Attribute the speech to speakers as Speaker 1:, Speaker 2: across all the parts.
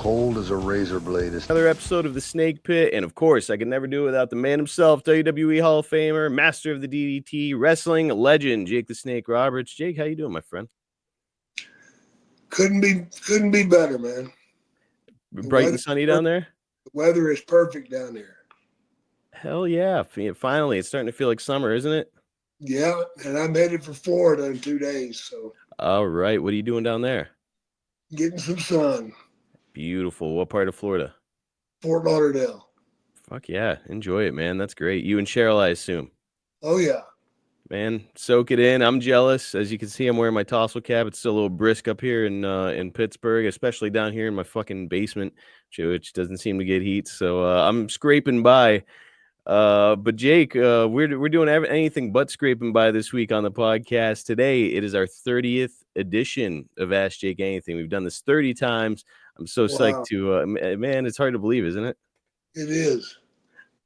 Speaker 1: cold as a razor blade.
Speaker 2: Another episode of The Snake Pit, and of course, I could never do it without the man himself, WWE Hall of Famer, master of the DDT, wrestling legend, Jake the Snake Roberts. Jake, how you doing, my friend?
Speaker 3: Couldn't be better, man.
Speaker 2: Bright and sunny down there?
Speaker 3: The weather is perfect down there.
Speaker 2: Hell yeah. Finally, it's starting to feel like summer, isn't it?
Speaker 3: Yeah, and I'm headed for Florida in 2 days, so.
Speaker 2: All right. What are you doing down there?
Speaker 3: Getting some sun.
Speaker 2: Beautiful. What part of Florida?
Speaker 3: Fort Lauderdale.
Speaker 2: Fuck yeah. Enjoy it, man. That's great. You and Cheryl, I assume.
Speaker 3: Oh, yeah.
Speaker 2: Man, soak it in. I'm jealous. As you can see, I'm wearing my tassel cap. It's still a little brisk up here in Pittsburgh, especially down here in my fucking basement, which doesn't seem to get heat. So I'm scraping by. But Jake, we're doing anything but scraping by this week on the podcast. Today, it is our 30th edition of Ask Jake Anything. We've done this 30 times. I'm so psyched to, man, it's hard to believe, isn't it?
Speaker 3: It is.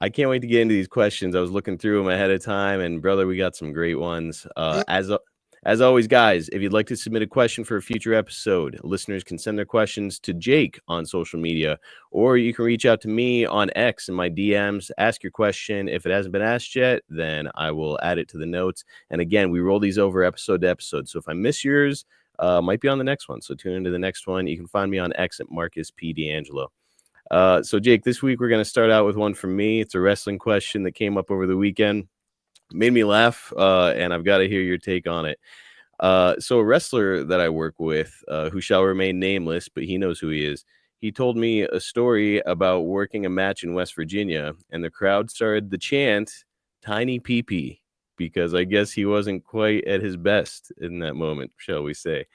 Speaker 2: I can't wait to get into these questions. I was looking through them ahead of time, and brother, we got some great ones. As always, guys, if you'd like to submit a question for a future episode, listeners can send their questions to Jake on social media, or you can reach out to me on X in my DMs. Ask your question. If it hasn't been asked yet, then I will add it to the notes. And again, we roll these over episode to episode. So if I miss yours, might be on the next one. So tune into the next one. You can find me on X at Marcus P. D'Angelo. So Jake, this week we're going to start out with one from me. It's a wrestling question that came up over the weekend. Made me laugh, and I've got to hear your take on it. So a wrestler that I work with, who shall remain nameless, but he knows who he is, he told me a story about working a match in West Virginia, and the crowd started the chant, "Tiny Pee-Pee," because I guess he wasn't quite at his best in that moment, shall we say.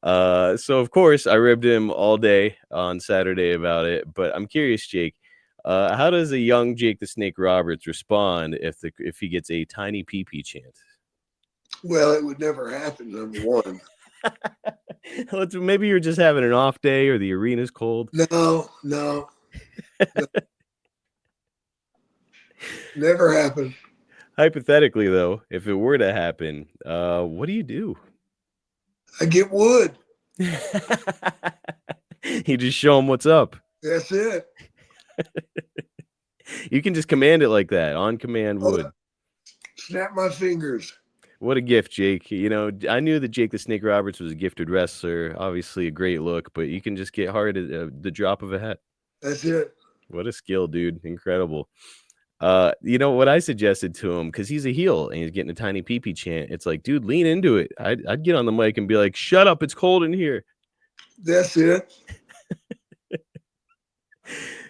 Speaker 2: So of course I ribbed him all day on Saturday about it, but I'm curious, Jake, how does a young Jake the Snake Roberts respond if he gets a tiny pee-pee chant?
Speaker 3: Well, it would never happen, number one.
Speaker 2: Maybe you're just having an off day, or the arena's cold.
Speaker 3: No. Never happen.
Speaker 2: Hypothetically, though, if it were to happen, what do?
Speaker 3: I get wood.
Speaker 2: You just show them what's up.
Speaker 3: That's it.
Speaker 2: You can just command it like that, on command wood.
Speaker 3: Snap my fingers.
Speaker 2: What a gift, Jake. You know, I knew that Jake the Snake Roberts was a gifted wrestler, obviously a great look, but you can just get hard at the drop of a hat.
Speaker 3: That's it.
Speaker 2: What a skill, dude. Incredible. You know what I suggested to him, because he's a heel and he's getting a tiny pee-pee chant. It's like, dude, lean into it. I'd get on the mic and be like, shut up, it's cold in here.
Speaker 3: That's it.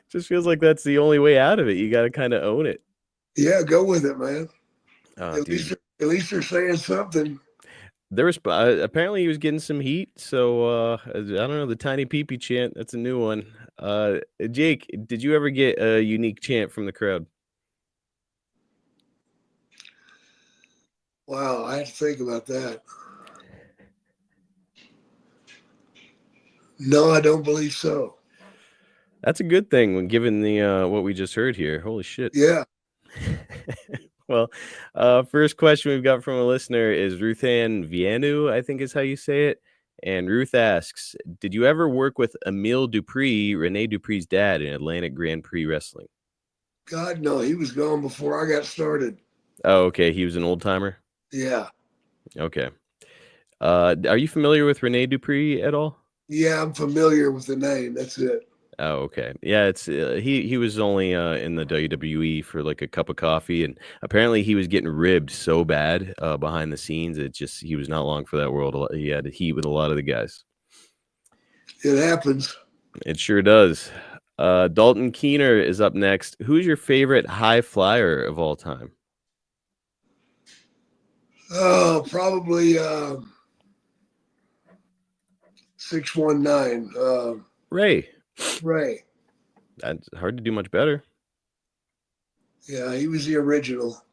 Speaker 2: Just feels like that's the only way out of it. You got to kind of own it.
Speaker 3: Yeah, go with it, man.
Speaker 2: At
Speaker 3: least they're saying something.
Speaker 2: There was apparently he was getting some heat, so I don't know, the tiny pee-pee chant, that's a new one. Jake, did you ever get a unique chant from the crowd?
Speaker 3: Wow, I have to think about that. No, I don't believe so.
Speaker 2: That's a good thing when given the what we just heard here. Holy shit.
Speaker 3: Yeah.
Speaker 2: Well, first question we've got from a listener is Ruthann Vianu, I think is how you say it. And Ruth asks, did you ever work with Emile Dupree, Rene Dupree's dad, in Atlantic Grand Prix Wrestling?
Speaker 3: God, no. He was gone before I got started.
Speaker 2: Oh, okay. He was an old timer?
Speaker 3: Yeah.
Speaker 2: Okay. Are you familiar with Rene Dupree at all?
Speaker 3: Yeah, I'm familiar with the name. That's it.
Speaker 2: Oh, okay. Yeah, it's he was only in the WWE for like a cup of coffee, and apparently he was getting ribbed so bad behind the scenes. He was not long for that world. He had to heat with a lot of the guys.
Speaker 3: It happens.
Speaker 2: It sure does. Dalton Keener is up next. Who's your favorite high flyer of all time?
Speaker 3: Oh, probably 619.
Speaker 2: Ray.
Speaker 3: That's
Speaker 2: hard to do much better.
Speaker 3: Yeah, he was the original.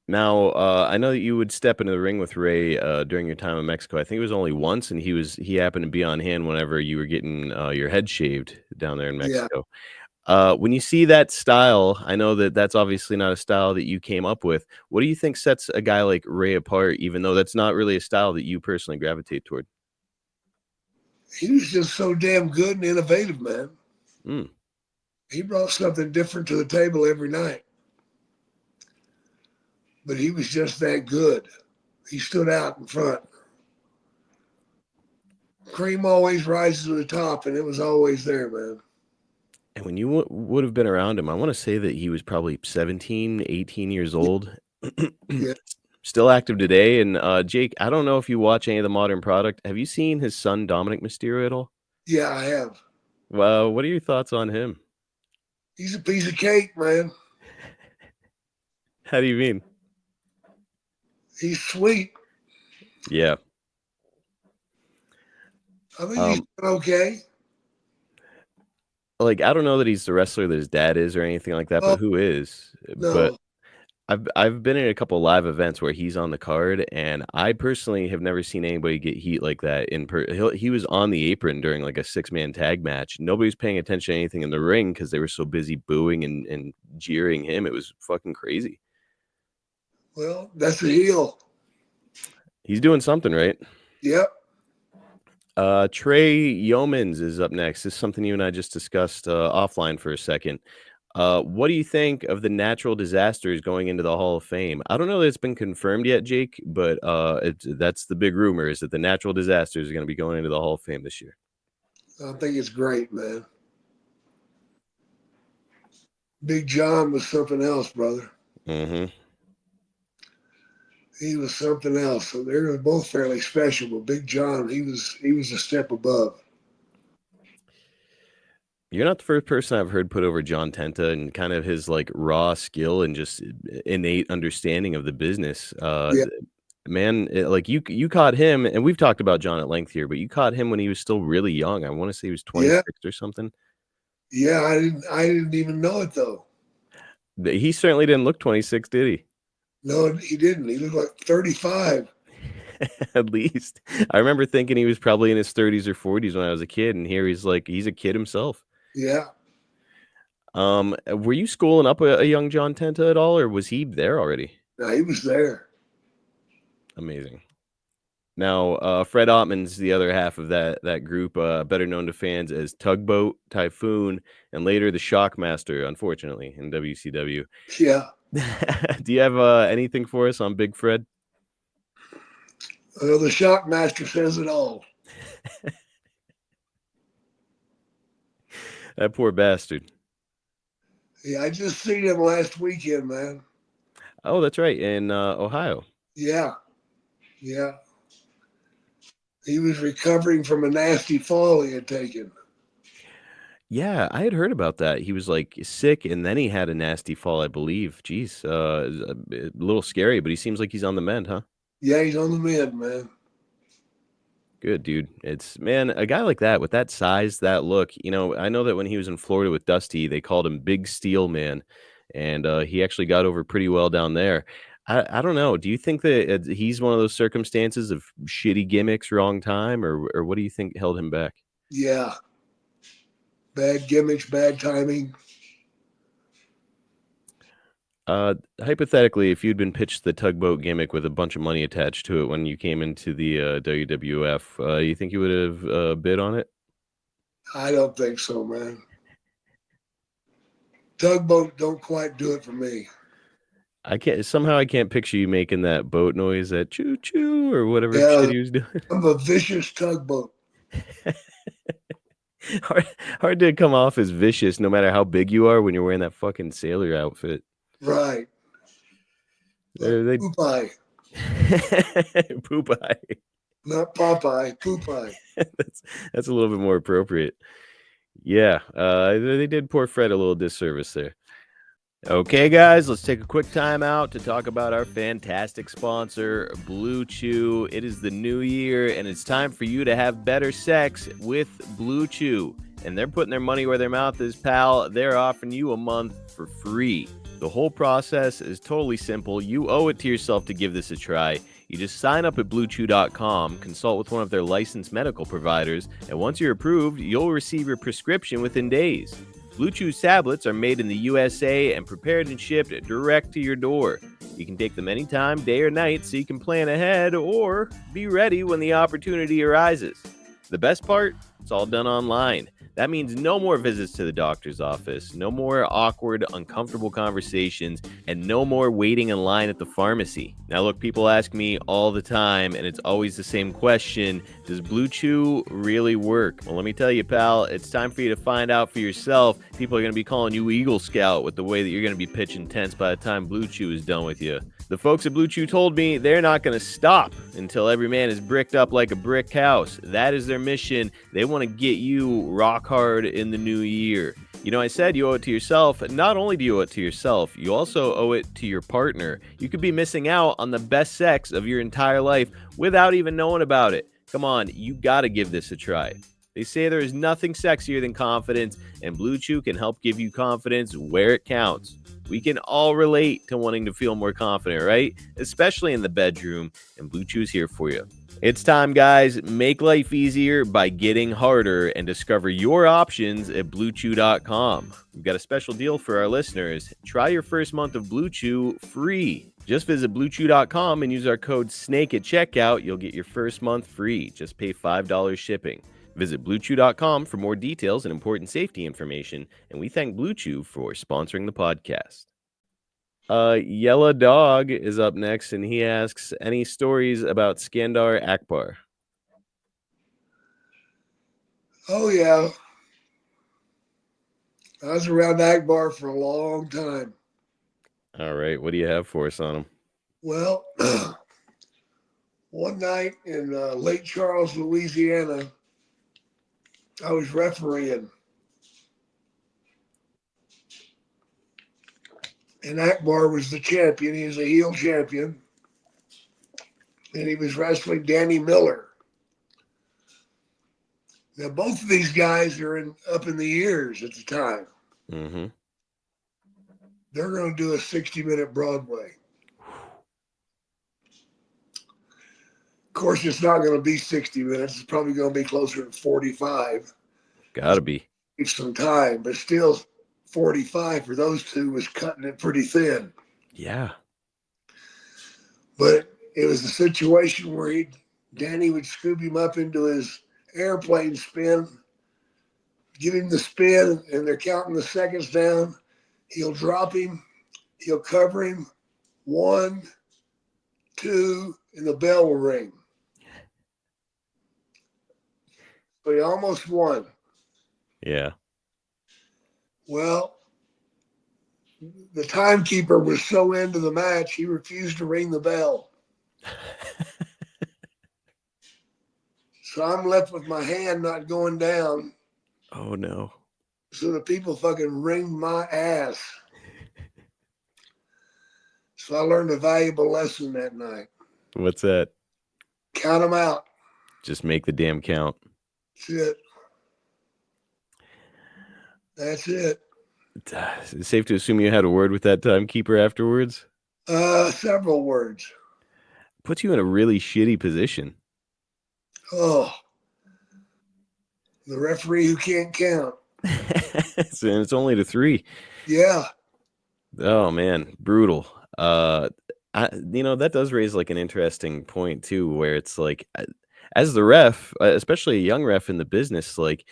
Speaker 2: Now, I know that you would step into the ring with Ray during your time in Mexico. I think it was only once, and he happened to be on hand whenever you were getting your head shaved down there in Mexico. Yeah. When you see that style, I know that that's obviously not a style that you came up with. What do you think sets a guy like Ray apart, even though that's not really a style that you personally gravitate toward?
Speaker 3: He was just so damn good and innovative, man.
Speaker 2: Mm.
Speaker 3: He brought something different to the table every night. But he was just that good. He stood out in front. Cream always rises to the top, and it was always there, man.
Speaker 2: And when you would have been around him, I want to say that he was probably 17, 18 years old.
Speaker 3: Yeah,
Speaker 2: Still active today. And Jake, I don't know if you watch any of the Modern Product. Have you seen his son, Dominic Mysterio, at all?
Speaker 3: yeah, I have.
Speaker 2: Well, what are your thoughts on him?
Speaker 3: He's a piece of cake, man.
Speaker 2: How do you mean?
Speaker 3: He's sweet.
Speaker 2: Yeah.
Speaker 3: I think he's okay.
Speaker 2: Like, I don't know that he's the wrestler that his dad is or anything like that,
Speaker 3: Oh,
Speaker 2: but who is? But
Speaker 3: no.
Speaker 2: I've been in a couple live events where he's on the card, and I personally have never seen anybody get heat like that he was on the apron during like a 6-man tag match. Nobody's paying attention to anything in the ring because they were so busy booing and jeering him. It was fucking crazy.
Speaker 3: Well, that's a heel.
Speaker 2: He's doing something right.
Speaker 3: Yep.
Speaker 2: Trey Yeomans is up next. This is something you and I just discussed offline for a second. What do you think of the natural disasters going into the Hall of Fame? I don't know that it's been confirmed yet, Jake, but that's the big rumor is that the natural disasters are going to be going into the Hall of Fame this year.
Speaker 3: I think it's great, man. Big John was something else, brother.
Speaker 2: Mm-hmm.
Speaker 3: He was something else. So they were both fairly special, but Big John, he was a step above.
Speaker 2: You're not the first person I've heard put over John Tenta and kind of his like raw skill and just innate understanding of the business.
Speaker 3: Yeah,
Speaker 2: Man, like you caught him, and we've talked about John at length here, but you caught him when he was still really young. I want to say he was
Speaker 3: yeah,
Speaker 2: 26 or something.
Speaker 3: yeah. I didn't even know it though.
Speaker 2: He certainly didn't look 26, did he?
Speaker 3: No, he didn't. He looked like 35.
Speaker 2: At least. I remember thinking he was probably in his 30s or 40s when I was a kid, and here he's a kid himself.
Speaker 3: Yeah.
Speaker 2: Were you schooling up a young John Tenta at all, or was he there already?
Speaker 3: No, he was there.
Speaker 2: Amazing. Now, Fred Ottman's the other half of that group, better known to fans as Tugboat, Typhoon, and later the Shockmaster, unfortunately, in WCW.
Speaker 3: Yeah.
Speaker 2: Do you have anything for us on Big Fred?
Speaker 3: Well, the Shockmaster says it all.
Speaker 2: That poor bastard.
Speaker 3: Yeah, I just seen him last weekend, man.
Speaker 2: Oh, that's right, in Ohio.
Speaker 3: Yeah. Yeah. He was recovering from a nasty fall he had taken.
Speaker 2: Yeah, I had heard about that. He was like sick, and then he had a nasty fall, I believe. Jeez, a little scary, but he seems like he's on the mend, huh?
Speaker 3: Yeah, he's on the mend, man.
Speaker 2: Good, dude. It's man, a guy like that with that size, that look. I know that when he was in Florida with Dusty, they called him Big Steel Man, and he actually got over pretty well down there. I don't know. Do you think that he's one of those circumstances of shitty gimmicks, wrong time, or what do you think held him back?
Speaker 3: Yeah. Bad gimmicks, bad timing.
Speaker 2: Hypothetically, if you'd been pitched the tugboat gimmick with a bunch of money attached to it when you came into the WWF, you think you would have bid on it?
Speaker 3: I don't think so, man. Tugboat don't quite do it for me.
Speaker 2: I can't picture you making that boat noise, that choo choo or whatever
Speaker 3: Yeah,
Speaker 2: shit he was doing.
Speaker 3: I'm a vicious tugboat.
Speaker 2: hard to come off as vicious no matter how big you are when you're wearing that fucking sailor outfit.
Speaker 3: Right.
Speaker 2: They
Speaker 3: Popeye.
Speaker 2: Poopeye.
Speaker 3: Not Popeye, Popeye.
Speaker 2: That's a little bit more appropriate. Yeah, they did poor Fred a little disservice there. Okay, guys, let's take a quick time out to talk about our fantastic sponsor, Blue Chew. It is the new year, and it's time for you to have better sex with Blue Chew. And they're putting their money where their mouth is, pal. They're offering you a month for free. The whole process is totally simple. You owe it to yourself to give this a try. You just sign up at BlueChew.com, consult with one of their licensed medical providers, and once you're approved, you'll receive your prescription within days. Blue Chew's tablets are made in the USA and prepared and shipped direct to your door. You can take them anytime, day or night, so you can plan ahead or be ready when the opportunity arises. The best part? It's all done online. That means no more visits to the doctor's office, no more awkward, uncomfortable conversations, and no more waiting in line at the pharmacy. Now, look, people ask me all the time, and it's always the same question: does Blue Chew really work? Well, let me tell you, pal, it's time for you to find out for yourself. People are going to be calling you Eagle Scout with the way that you're going to be pitching tents by the time Blue Chew is done with you. The folks at Blue Chew told me they're not going to stop until every man is bricked up like a brick house. That is their mission. They want to get you rock hard in the new year. You know, I said you owe it to yourself. Not only do you owe it to yourself, you also owe it to your partner. You could be missing out on the best sex of your entire life without even knowing about it. Come on, you got to give this a try. They say there is nothing sexier than confidence, and Blue Chew can help give you confidence where it counts. We can all relate to wanting to feel more confident, right? Especially in the bedroom, and Blue Chew's here for you. It's time, guys. Make life easier by getting harder and discover your options at BlueChew.com. We've got a special deal for our listeners. Try your first month of Blue Chew free. Just visit BlueChew.com and use our code SNAKE at checkout. You'll get your first month free. Just pay $5 shipping. Visit BlueChew.com for more details and important safety information, and we thank Blue Chew for sponsoring the podcast. Yellow Dog is up next, and he asks, any stories about Skandor Akbar?
Speaker 3: Oh, yeah. I was around Akbar for a long time.
Speaker 2: All right. What do you have for us on him?
Speaker 3: Well, one night in Lake Charles, Louisiana, I was refereeing. And Akbar was the champion. He was a heel champion. And he was wrestling Danny Miller. Now, both of these guys are up in the years at the time.
Speaker 2: Mm-hmm.
Speaker 3: They're going to do a 60-minute Broadway. Of course, it's not going to be 60 minutes. It's probably going to be closer to 45.
Speaker 2: Gotta be.
Speaker 3: It's some time, but still 45 for those two was cutting it pretty thin.
Speaker 2: Yeah.
Speaker 3: But it was a situation where Danny would scoop him up into his airplane spin, give him the spin, and they're counting the seconds down. He'll drop him. He'll cover him. 1, 2, and the bell will ring. So he almost won.
Speaker 2: Yeah.
Speaker 3: Well, the timekeeper was so into the match, he refused to ring the bell. So I'm left with my hand not going down.
Speaker 2: Oh, no.
Speaker 3: So the people fucking ring my ass. So I learned a valuable lesson that night.
Speaker 2: What's that?
Speaker 3: Count them out.
Speaker 2: Just make the damn count.
Speaker 3: That's it. That's it.
Speaker 2: It's safe to assume you had a word with that timekeeper afterwards?
Speaker 3: Several words.
Speaker 2: Puts you in a really shitty position.
Speaker 3: Oh. The referee who can't count.
Speaker 2: So it's only to 3.
Speaker 3: Yeah.
Speaker 2: Oh, man. Brutal. That does raise like an interesting point too, where it's like, as the ref, especially a young ref in the business, like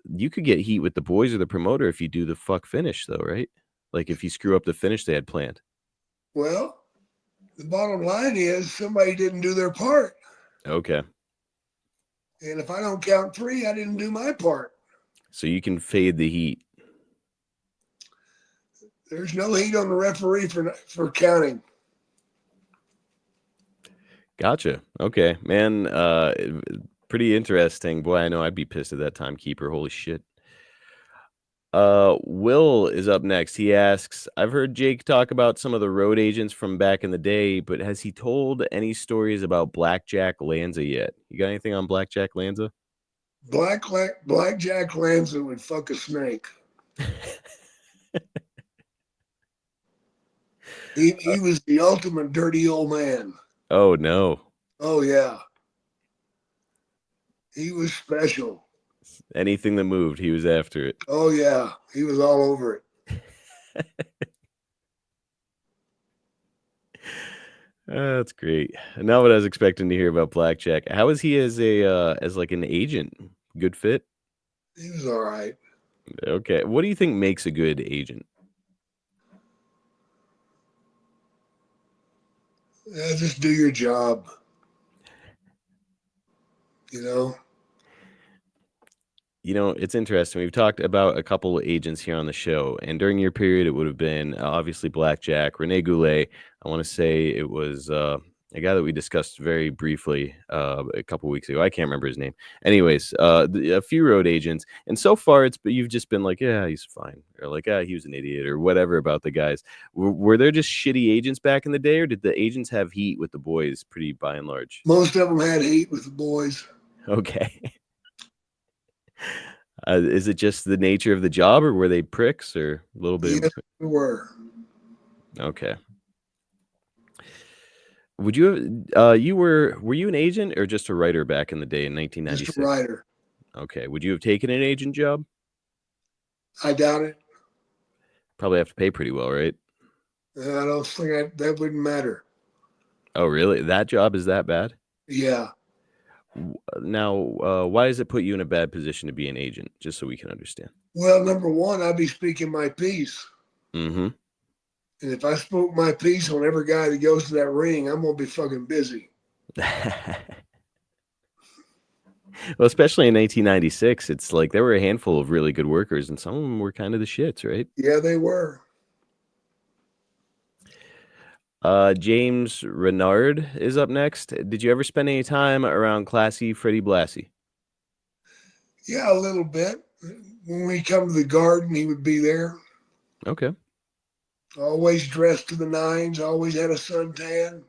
Speaker 2: you could get heat with the boys or the promoter if you do the fuck finish though, right? Like if you screw up the finish they had planned.
Speaker 3: Well, the bottom line is somebody didn't do their part.
Speaker 2: Okay.
Speaker 3: And if I don't count 3, I didn't do my part.
Speaker 2: So you can fade the heat.
Speaker 3: There's no heat on the referee for counting.
Speaker 2: Gotcha. Okay, man. Pretty interesting. Boy, I know I'd be pissed at that timekeeper. Holy shit. Will is up next. He asks, I've heard Jake talk about some of the road agents from back in the day, but has he told any stories about Blackjack Lanza yet? You got anything on Blackjack Lanza?
Speaker 3: Blackjack Lanza would fuck a snake. He was the ultimate dirty old man.
Speaker 2: Oh, no.
Speaker 3: Oh, yeah. He was special.
Speaker 2: Anything that moved, he was after it.
Speaker 3: Oh, yeah. He was all over it.
Speaker 2: That's great. Not what I was expecting to hear about Blackjack. How is he as a as like an agent? Good fit?
Speaker 3: He was all right.
Speaker 2: Okay. What do you think makes a good agent?
Speaker 3: Just do your job, you know.
Speaker 2: You know, it's interesting. We've talked about a couple of agents here on the show, and during your period, it would have been obviously Blackjack, Rene Goulet. I want to say it was a guy that we discussed very briefly a couple weeks ago. I can't remember his name. Anyways, a few road agents, and so far, you've just been like, yeah, he's fine, or like, yeah, he was an idiot, or whatever about the guys. Were there just shitty agents back in the day, or did the agents have heat with the boys pretty by and large?
Speaker 3: Most of them had heat with the boys.
Speaker 2: Okay. Is it just the nature of the job, or were they pricks, or a little bit in
Speaker 3: Yes,
Speaker 2: between?
Speaker 3: we were.
Speaker 2: Okay. Would you were you an agent or just a writer back in the day in
Speaker 3: Just a
Speaker 2: 1996?
Speaker 3: writer.
Speaker 2: Okay. Would you have taken an agent job?
Speaker 3: I doubt it.
Speaker 2: Probably have to pay pretty well, right?
Speaker 3: I don't think that wouldn't matter.
Speaker 2: Oh, really? That job is that bad?
Speaker 3: Yeah.
Speaker 2: Now, why does it put you in a bad position to be an agent? Just so we can understand.
Speaker 3: Well, number one, I'd be speaking my piece.
Speaker 2: Mm-hmm.
Speaker 3: And if I spoke my piece on every guy that goes to that ring, I'm going to be fucking busy.
Speaker 2: Well, especially in 1996, it's like there were a handful of really good workers, and some of them were kind of the shits, right?
Speaker 3: Yeah, they were.
Speaker 2: James Renard is up next. Did you ever spend any time around classy Freddie Blassie?
Speaker 3: Yeah, a little bit. When we come to the garden, he would be there.
Speaker 2: Okay.
Speaker 3: Always dressed to the nines, always had a suntan.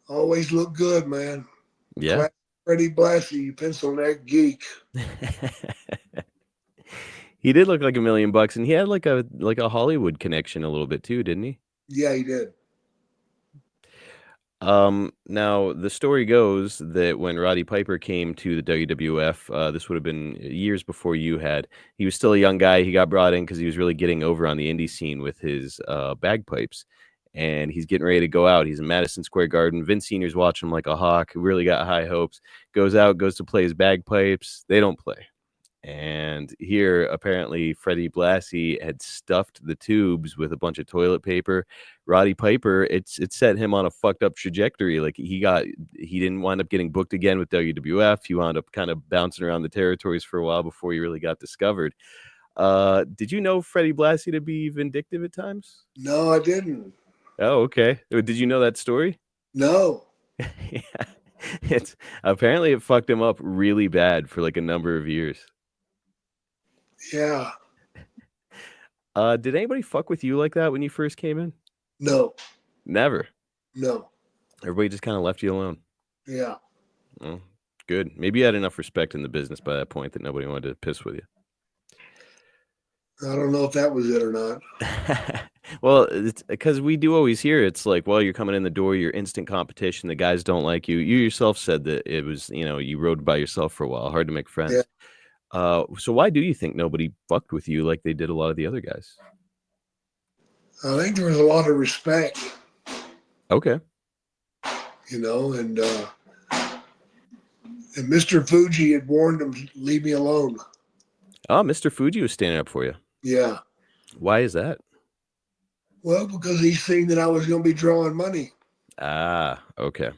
Speaker 3: Always looked good, man.
Speaker 2: Yeah.
Speaker 3: Class Freddie Blassie, you pencil neck geek.
Speaker 2: He did look like $1,000,000, and he had like a Hollywood connection a little bit too, didn't he?
Speaker 3: Yeah, he did.
Speaker 2: Now the story goes that when Roddy Piper came to the WWF, this would have been years before you had. He was still a young guy. He got brought in because he was really getting over on the indie scene with his bagpipes, and he's getting ready to go out. He's in Madison Square Garden. Vince Senior's watching him like a hawk. Really got high hopes. Goes out, goes to play his bagpipes. They don't play. And here, apparently, Freddie Blassie had stuffed the tubes with a bunch of toilet paper. Roddy Piper, it set him on a fucked up trajectory. Like he didn't wind up getting booked again with WWF. He wound up kind of bouncing around the territories for a while before he really got discovered. Did you know Freddie Blassie to be vindictive at times?
Speaker 3: No, I didn't.
Speaker 2: Oh, okay. Did you know that story?
Speaker 3: No.
Speaker 2: Yeah. It's apparently it fucked him up really bad for like a number of years.
Speaker 3: Yeah.
Speaker 2: Did anybody fuck with you like that when you first came in?
Speaker 3: No.
Speaker 2: Never.
Speaker 3: No.
Speaker 2: Everybody just kind of left you alone.
Speaker 3: Yeah.
Speaker 2: Well, good. Maybe you had enough respect in the business by that point that nobody wanted to piss with you.
Speaker 3: I don't know if that was it or not.
Speaker 2: Well, it's because we do always hear it's like, well, you're coming in the door, you're instant competition. The guys don't like you. You yourself said that it was, you rode by yourself for a while, hard to make friends.
Speaker 3: Yeah.
Speaker 2: So why do you think nobody fucked with you like they did a lot of the other guys?
Speaker 3: I think there was a lot of respect,
Speaker 2: Okay.
Speaker 3: and Mr. Fuji had warned him, leave me alone.
Speaker 2: Oh, Mr. Fuji was standing up for you.
Speaker 3: Yeah.
Speaker 2: Why is that?
Speaker 3: Well, because he seen that I was going to be drawing money.
Speaker 2: Ah, okay.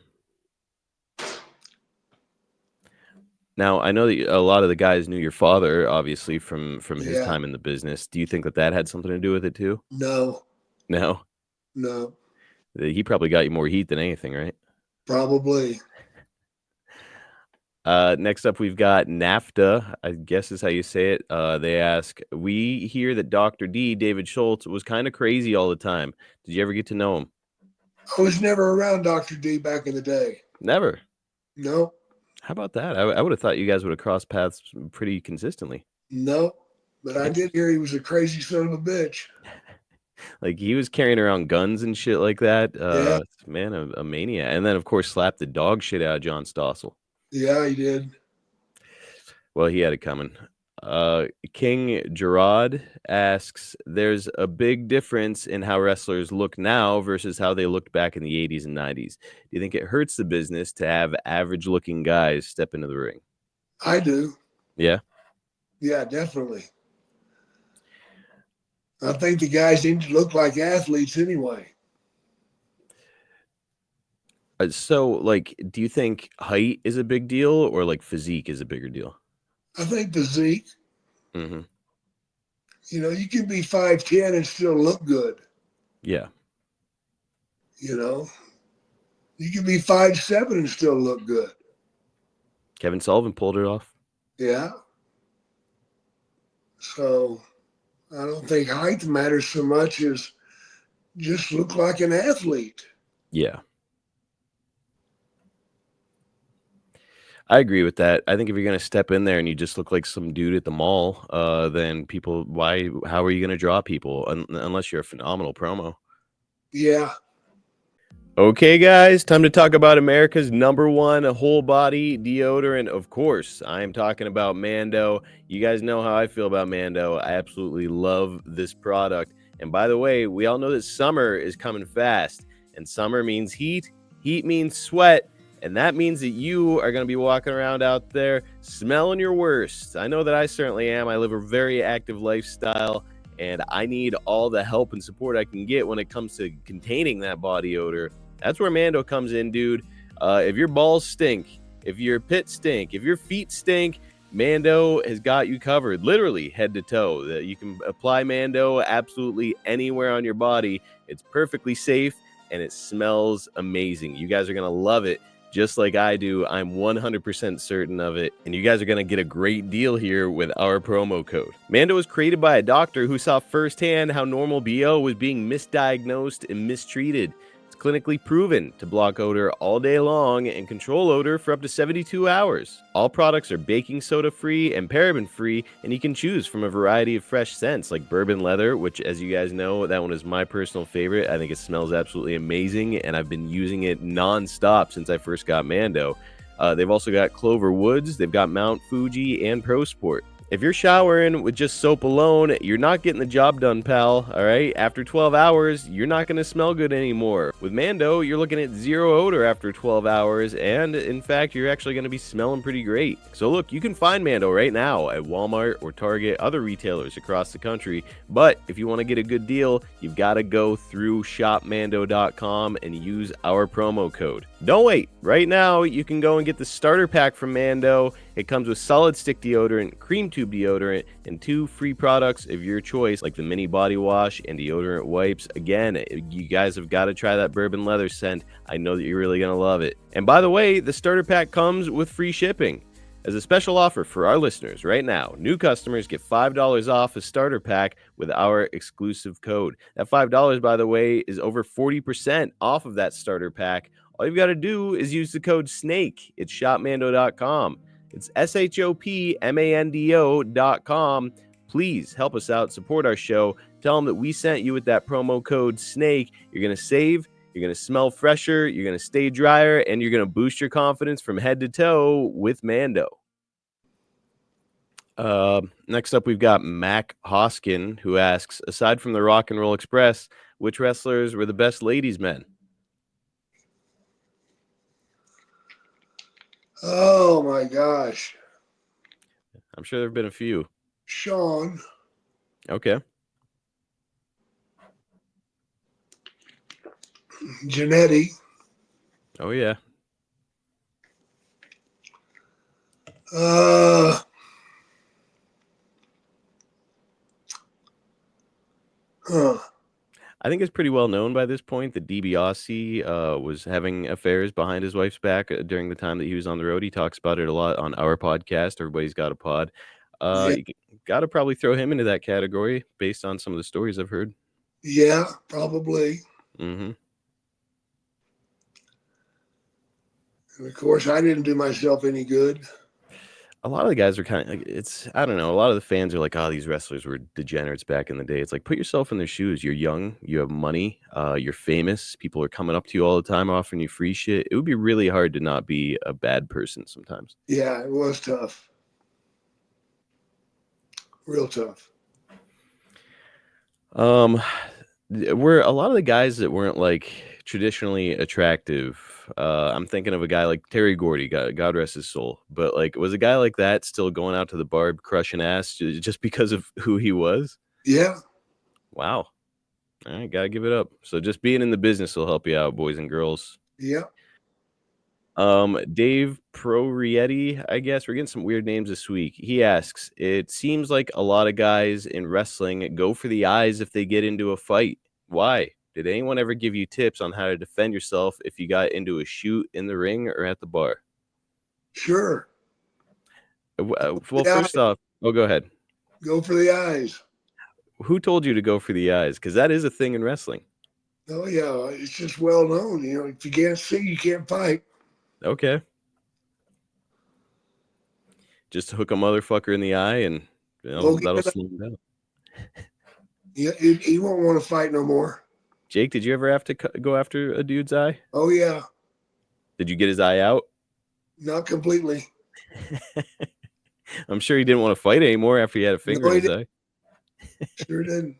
Speaker 2: Now, I know that a lot of the guys knew your father, obviously, from his
Speaker 3: Yeah.
Speaker 2: time in the business. Do you think that had something to do with it too?
Speaker 3: No.
Speaker 2: No?
Speaker 3: No.
Speaker 2: He probably got you more heat than anything, right?
Speaker 3: Probably.
Speaker 2: Next up, we've got NAFTA, I guess is how you say it. They ask, we hear that Dr. D, David Schultz, was kind of crazy all the time. Did you ever get to know him?
Speaker 3: I was never around Dr. D back in the day.
Speaker 2: Never.
Speaker 3: No.
Speaker 2: How about that? I would have thought you guys would have crossed paths pretty consistently.
Speaker 3: No. But I did hear he was a crazy son of a bitch.
Speaker 2: Like he was carrying around guns and shit like that.
Speaker 3: Yeah.
Speaker 2: Man, a mania. And then, of course, slapped the dog shit out of John Stossel.
Speaker 3: Yeah, he did.
Speaker 2: Well, he had it coming. King Gerard asks, there's a big difference in how wrestlers look now versus how they looked back in the 80s and 90s. Do you think it hurts the business to have average looking guys step into the ring?
Speaker 3: I do.
Speaker 2: Yeah.
Speaker 3: Yeah, definitely. I think the guys need to look like athletes anyway.
Speaker 2: So, like, do you think height is a big deal or like physique is a bigger deal?
Speaker 3: I think physique,
Speaker 2: Mm-hmm.
Speaker 3: you can be 5'10" and still look good.
Speaker 2: Yeah.
Speaker 3: You know, you can be 5'7" and still look good.
Speaker 2: Kevin Sullivan pulled it off.
Speaker 3: Yeah. So I don't think height matters so much as just look like an athlete.
Speaker 2: Yeah. I agree with that. I think if you're going to step in there and you just look like some dude at the mall, then people, how are you going to draw people unless you're a phenomenal promo?
Speaker 3: Yeah.
Speaker 2: Okay, guys, time to talk about America's #1 whole body deodorant. Of course, I am talking about Mando. You guys know how I feel about Mando. I absolutely love this product. And by the way, we all know that summer is coming fast, and summer means heat, heat means sweat, and that means that you are going to be walking around out there smelling your worst. I know that I certainly am. I live a very active lifestyle, and I need all the help and support I can get when it comes to containing that body odor. That's where Mando comes in, dude. If your balls stink, if your pits stink, if your feet stink, Mando has got you covered, literally head to toe. You can apply Mando absolutely anywhere on your body. It's perfectly safe, and it smells amazing. You guys are going to love it, just like I do. I'm 100% certain of it, and you guys are going to get a great deal here with our promo code. Mando was created by a doctor who saw firsthand how normal BO was being misdiagnosed and mistreated. Clinically proven to block odor all day long and control odor for up to 72 hours. All products are baking soda free and paraben free, and you can choose from a variety of fresh scents like bourbon leather, which, as you guys know, that one is my personal favorite. I think it smells absolutely amazing, and I've been using it non-stop since I first got Mando. They've also got Clover Woods, they've got Mount Fuji, and Pro Sport. If you're showering with just soap alone, you're not getting the job done, pal, all right? After 12 hours, you're not going to smell good anymore. With Mando, you're looking at zero odor after 12 hours, and in fact, you're actually going to be smelling pretty great. So look, you can find Mando right now at Walmart or Target, other retailers across the country, but if you want to get a good deal, you've got to go through shopmando.com and use our promo code. Don't wait. Right now, you can go and get the starter pack from Mando. It comes with solid stick deodorant, cream tube deodorant, and 2 free products of your choice, like the mini body wash and deodorant wipes. Again, you guys have got to try that bourbon leather scent. I know that you're really going to love it. And by the way, the starter pack comes with free shipping. As a special offer for our listeners right now, new customers get $5 off a starter pack with our exclusive code. That $5, by the way, is over 40% off of that starter pack. All you've got to do is use the code SNAKE. It's shopmando.com. It's shopmando.com. Please help us out, support our show. Tell them that we sent you with that promo code SNAKE. You're going to save, you're going to smell fresher, you're going to stay drier, and you're going to boost your confidence from head to toe with Mando. Next up, we've got Mac Hoskin, who asks, aside from the Rock and Roll Express, which wrestlers were the best ladies' men?
Speaker 3: Oh my gosh.
Speaker 2: I'm sure there have been a few.
Speaker 3: Sean.
Speaker 2: Okay.
Speaker 3: Janetti.
Speaker 2: Oh, yeah. I think it's pretty well known by this point that DiBiase was having affairs behind his wife's back during the time that he was on the road. He talks about it a lot on our podcast. Everybody's got a pod.
Speaker 3: Yeah.
Speaker 2: You got to probably throw him into that category based on some of the stories I've heard.
Speaker 3: Yeah, probably.
Speaker 2: Mm-hmm.
Speaker 3: And of course, I didn't do myself any good.
Speaker 2: A lot of the guys are kind of like, I don't know. A lot of the fans are like, oh, these wrestlers were degenerates back in the day. It's like, put yourself in their shoes. You're young, you have money, you're famous. People are coming up to you all the time, offering you free shit. It would be really hard to not be a bad person sometimes.
Speaker 3: Yeah, it was tough. Real tough.
Speaker 2: Were a lot of the guys that weren't like traditionally attractive. I'm thinking of a guy like Terry Gordy, God rest his soul. But like, was a guy like that still going out to the bar crushing ass just because of who he was?
Speaker 3: Yeah.
Speaker 2: Wow. All right, gotta give it up. So just being in the business will help you out, boys and girls.
Speaker 3: Yeah.
Speaker 2: Dave Prorietti, I guess we're getting some weird names this week. He asks, it seems like a lot of guys in wrestling go for the eyes if they get into a fight. Why? Did anyone ever give you tips on how to defend yourself if you got into a shoot in the ring or at the bar?
Speaker 3: Sure.
Speaker 2: Well, first off, go ahead.
Speaker 3: Go for the eyes.
Speaker 2: Who told you to go for the eyes? Because that is a thing in wrestling.
Speaker 3: Oh yeah, it's just well known. You know, if you can't see, you can't fight.
Speaker 2: Okay. Just hook a motherfucker in the eye and that'll slow him down.
Speaker 3: Yeah, he won't want to fight no more.
Speaker 2: Jake, did you ever have to go after a dude's eye?
Speaker 3: Oh yeah.
Speaker 2: Did you get his eye out?
Speaker 3: Not completely.
Speaker 2: I'm sure he didn't want to fight anymore after he had a finger in his eye.
Speaker 3: Sure didn't.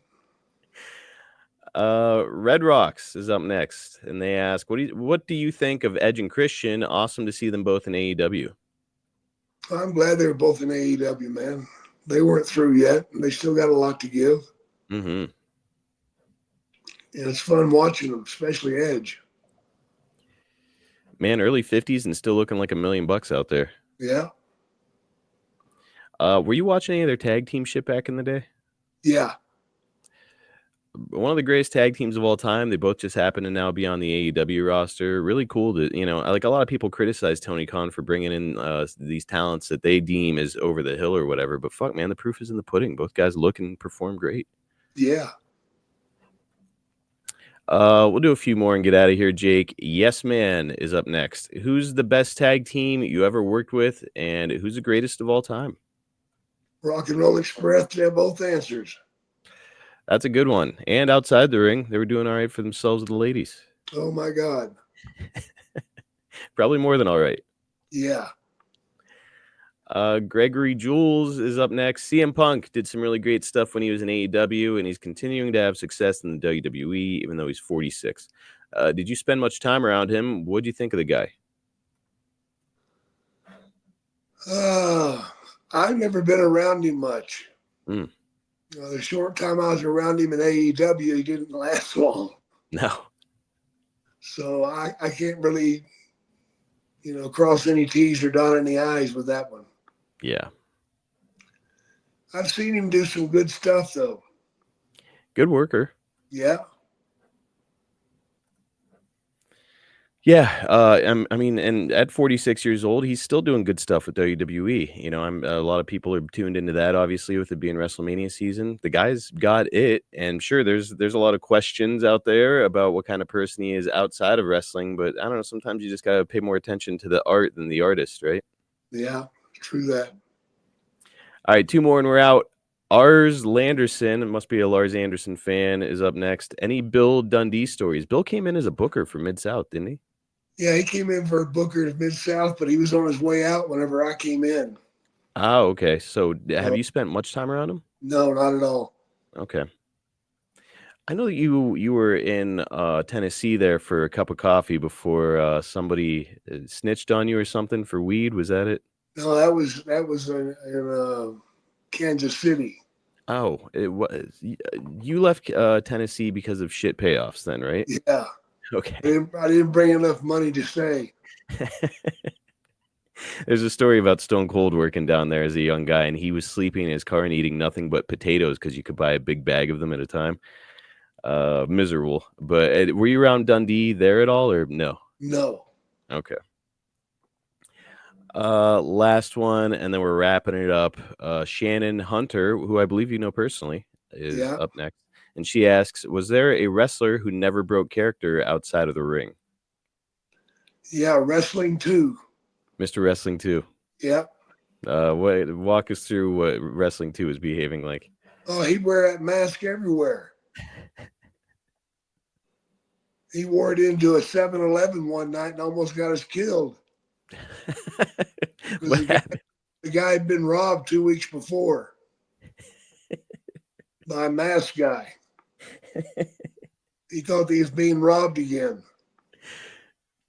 Speaker 2: Red Rocks is up next, and they ask, what do you think of Edge and Christian? Awesome to see them both in AEW.
Speaker 3: I'm glad they were both in AEW, man. They weren't through yet, and they still got a lot to give.
Speaker 2: Mm-hmm.
Speaker 3: And it's fun watching them, especially Edge.
Speaker 2: Man, early 50s and still looking like $1 million out there.
Speaker 3: Yeah.
Speaker 2: Were you watching any of their tag team shit back in the day?
Speaker 3: Yeah.
Speaker 2: One of the greatest tag teams of all time. They both just happen to now be on the AEW roster. Really cool to, like a lot of people criticize Tony Khan for bringing in these talents that they deem as over the hill or whatever. But fuck, man, the proof is in the pudding. Both guys look and perform great.
Speaker 3: Yeah.
Speaker 2: We'll do a few more and get out of here, Jake. Yes Man is up next. Who's the best tag team you ever worked with, and who's the greatest of all time?
Speaker 3: Rock and Roll Express, they have both answers.
Speaker 2: That's a good one. And outside the ring, they were doing all right for themselves with the ladies.
Speaker 3: Oh, my God.
Speaker 2: Probably more than all right.
Speaker 3: Yeah.
Speaker 2: Gregory Jules is up next. CM Punk did some really great stuff when he was in AEW, and he's continuing to have success in the WWE, even though he's 46. Did you spend much time around him? What do you think of the guy?
Speaker 3: I've never been around him much.
Speaker 2: Mm.
Speaker 3: The short time I was around him in AEW, he didn't last long.
Speaker 2: No.
Speaker 3: So I can't really, cross any T's or dot any I's with that one.
Speaker 2: Yeah.
Speaker 3: I've seen him do some good stuff, though.
Speaker 2: Good worker.
Speaker 3: Yeah.
Speaker 2: Yeah, I mean, and at 46 years old, he's still doing good stuff with WWE. A lot of people are tuned into that, obviously, with it being WrestleMania season. The guy's got it, and sure, there's a lot of questions out there about what kind of person he is outside of wrestling. But I don't know, sometimes you just gotta pay more attention to the art than the artist, right?
Speaker 3: Yeah, true that.
Speaker 2: All right, two more and we're out. Ars Landerson, it must be a Lars Anderson fan, is up next. Any Bill Dundee stories? Bill came in as a booker for Mid-South, didn't he?
Speaker 3: Yeah, he came in for a booker at Mid-South, but he was on his way out whenever I came in.
Speaker 2: Oh, okay. So have you spent much time around him?
Speaker 3: No, not at all.
Speaker 2: Okay. I know that you were in Tennessee there for a cup of coffee before somebody snitched on you or something for weed. Was that it?
Speaker 3: No, that was in Kansas City.
Speaker 2: Oh, it was. You left Tennessee because of shit payoffs then, right?
Speaker 3: Yeah.
Speaker 2: Okay.
Speaker 3: I didn't bring enough money to stay.
Speaker 2: There's a story about Stone Cold working down there as a young guy, and he was sleeping in his car and eating nothing but potatoes because you could buy a big bag of them at a time. Miserable. But were you around Dundee there at all, or no?
Speaker 3: No.
Speaker 2: Okay. Last one, and then we're wrapping it up. Shannon Hunter, who I believe you know personally, is up next. And she asks, was there a wrestler who never broke character outside of the ring?
Speaker 3: Yeah, Wrestling 2.
Speaker 2: Mr. Wrestling 2.
Speaker 3: Yep.
Speaker 2: Walk us through what Wrestling 2 is behaving like.
Speaker 3: Oh, he'd wear that mask everywhere. He wore it into a 7-Eleven one night and almost got us killed.
Speaker 2: What happened?
Speaker 3: The guy had been robbed 2 weeks before. by a masked guy. He thought he was being robbed again.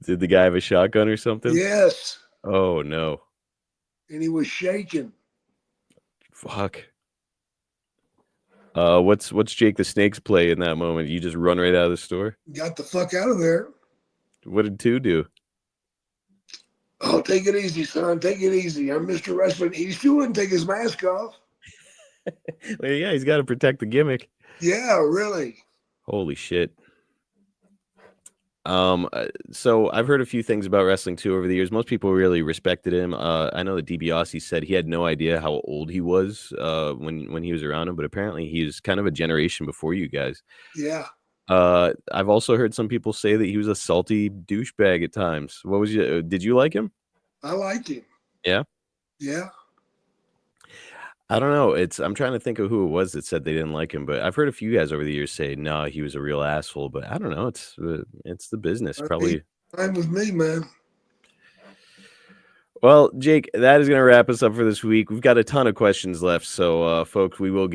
Speaker 2: Did the guy have a shotgun or something?
Speaker 3: Yes.
Speaker 2: Oh no.
Speaker 3: And he was shaking.
Speaker 2: Fuck. What's Jake the Snake's play in that moment? You just run right out of the store?
Speaker 3: Got the fuck out of there.
Speaker 2: What did 2 do?
Speaker 3: Oh, take it easy, son. Take it easy. I'm Mr. Wrestling. He still wouldn't take his mask off.
Speaker 2: Well, yeah, he's got to protect the gimmick.
Speaker 3: Yeah, really.
Speaker 2: Holy shit. So I've heard a few things about wrestling too over the years. Most people really respected him. I know that DiBiase said he had no idea how old he was when he was around him, but apparently he was kind of a generation before you guys.
Speaker 3: Yeah.
Speaker 2: I've also heard some people say that he was a salty douchebag at times. Did you like him?
Speaker 3: I liked him.
Speaker 2: Yeah.
Speaker 3: Yeah.
Speaker 2: I don't know. I'm trying to think of who it was that said they didn't like him, but I've heard a few guys over the years say, no, he was a real asshole, but I don't know. It's the business. Probably.
Speaker 3: Fine with me, man.
Speaker 2: Well, Jake, that is going to wrap us up for this week. We've got a ton of questions left. So, folks, we'll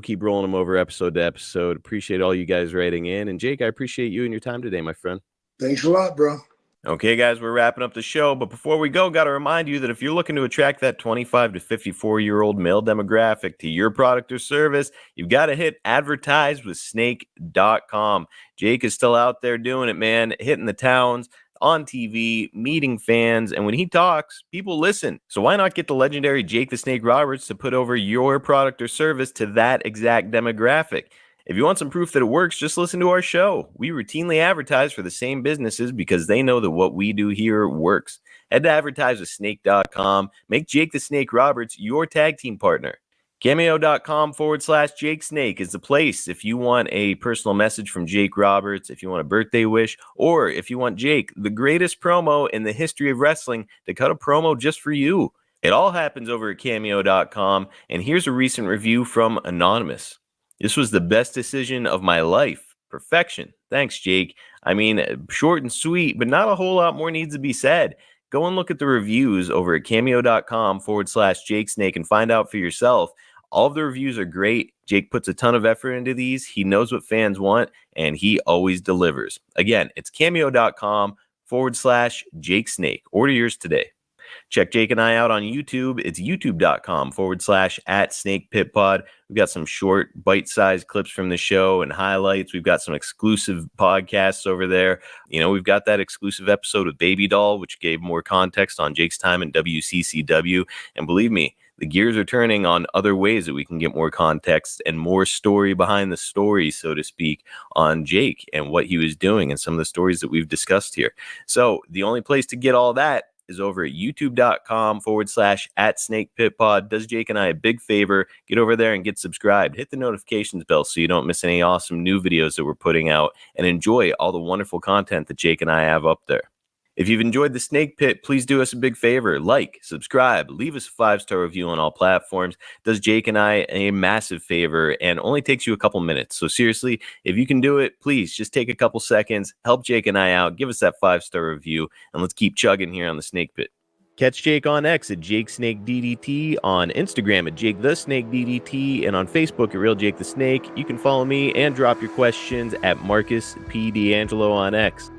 Speaker 2: keep rolling them over episode to episode. Appreciate all you guys writing in. And Jake, I appreciate you and your time today, my friend.
Speaker 3: Thanks a lot, bro.
Speaker 2: Okay, guys, we're wrapping up the show. But before we go, got to remind you that if you're looking to attract that 25 to 54-year-old male demographic to your product or service, you've got to hit advertisewithsnake.com. Jake is still out there doing it, man, hitting the towns, on TV, meeting fans, and when he talks, people listen. So why not get the legendary Jake the Snake Roberts to put over your product or service to that exact demographic? If you want some proof that it works, just listen to our show. We routinely advertise for the same businesses because they know that what we do here works. Head to advertisewithsnake.com. Make Jake the Snake Roberts your tag team partner. Cameo.com/Jake Snake is the place if you want a personal message from Jake Roberts, if you want a birthday wish, or if you want Jake, the greatest promo in the history of wrestling, to cut a promo just for you. It all happens over at Cameo.com, and here's a recent review from Anonymous. This was the best decision of my life. Perfection. Thanks, Jake. I mean, short and sweet, but not a whole lot more needs to be said. Go and look at the reviews over at Cameo.com/Jake Snake and find out for yourself. All of the reviews are great. Jake puts a ton of effort into these. He knows what fans want, and he always delivers. Again, it's Cameo.com/Jake Snake. Order yours today. Check Jake and I out on YouTube. It's youtube.com/@SnakePitPod. We've got some short, bite-sized clips from the show and highlights. We've got some exclusive podcasts over there. You know, we've got that exclusive episode with Baby Doll, which gave more context on Jake's time in WCCW. And believe me, the gears are turning on other ways that we can get more context and more story behind the story, so to speak, on Jake and what he was doing and some of the stories that we've discussed here. So the only place to get all that is over at youtube.com/@SnakePitPod. Does Jake and I a big favor. Get over there and get subscribed. Hit the notifications bell so you don't miss any awesome new videos that we're putting out, and enjoy all the wonderful content that Jake and I have up there. If you've enjoyed the Snake Pit, please do us a big favor. Like, subscribe, leave us a 5-star review on all platforms. Does Jake and I a massive favor and only takes you a couple minutes. So seriously, if you can do it, please just take a couple seconds, help Jake and I out, give us that 5-star review, and let's keep chugging here on the Snake Pit. Catch Jake on X at Jake Snake DDT, on Instagram at Jake the Snake DDT, and on Facebook at Real Jake the Snake. You can follow me and drop your questions at Marcus P. D'Angelo on X.